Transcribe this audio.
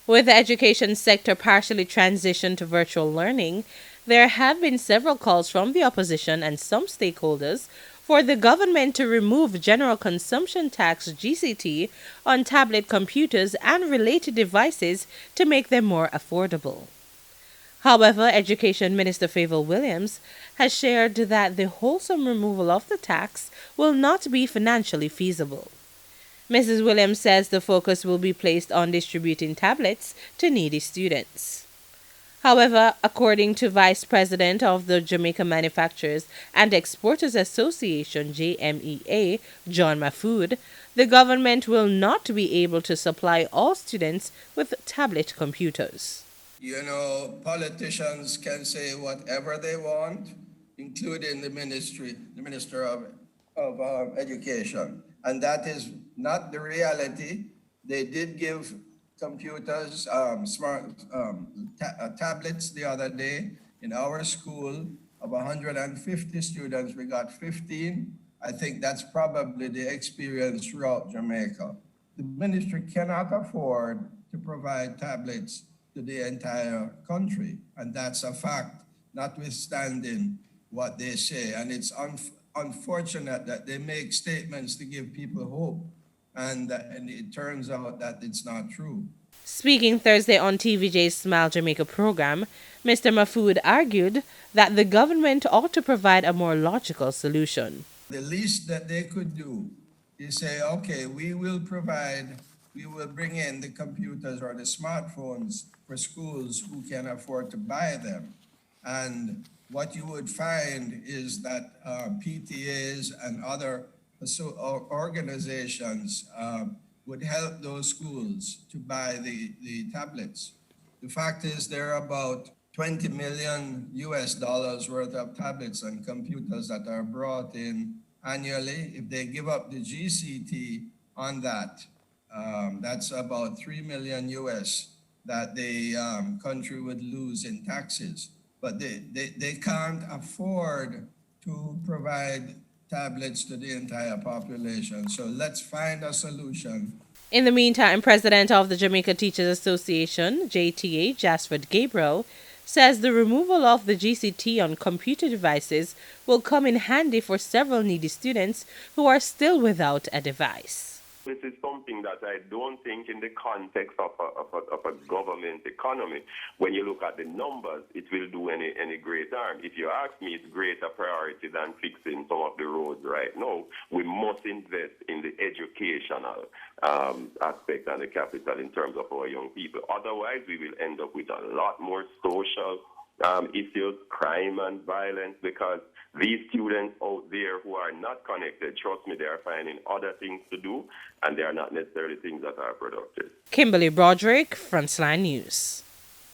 With the education sector partially transitioned to virtual learning, there have been several calls from the opposition and some stakeholders for the government to remove General Consumption Tax GCT on tablet computers and related devices to make them more affordable. However, Education Minister Favour Williams has shared that the wholesome removal of the tax will not be financially feasible. Mrs. Williams says the focus will be placed on distributing tablets to needy students. However, according to Vice President of the Jamaica Manufacturers and Exporters Association JMEA, John Mafood, the government will not be able to supply all students with tablet computers. You know, politicians can say whatever they want, including the Minister of Education. And that is not the reality. They did give computers, tablets the other day. In our school of 150 students, we got 15. I think that's probably the experience throughout Jamaica. The ministry cannot afford to provide tablets to the entire country, and that's a fact, notwithstanding what they say. And it's unfortunate that they make statements to give people hope, and it turns out that it's not true. Speaking Thursday on TVJ's Smile Jamaica program, Mr. Mafood argued that the government ought to provide a more logical solution. The least that they could do is say, okay, we will bring in the computers or the smartphones for schools who can afford to buy them. And what you would find is that PTAs and other organizations would help those schools to buy the tablets. The fact is there are about 20 million US dollars worth of tablets and computers that are brought in annually. If they give up the GCT on that, that's about 3 million US that the country would lose in taxes. But they can't afford to provide tablets to the entire population. So let's find a solution. In the meantime, President of the Jamaica Teachers Association, JTA, Jasford Gabriel, says the removal of the GCT on computer devices will come in handy for several needy students who are still without a device. This is something that I don't think in the context of a government economy, when you look at the numbers, it will do any great harm. If you ask me, it's greater priority than fixing some of the roads right now. We must invest in the educational aspect and the capital in terms of our young people. Otherwise, we will end up with a lot more social issues, crime and violence, because these students out there who are not connected, trust me, they are finding other things to do, and they are not necessarily things that are productive. Kimberly Broderick, Frontline News.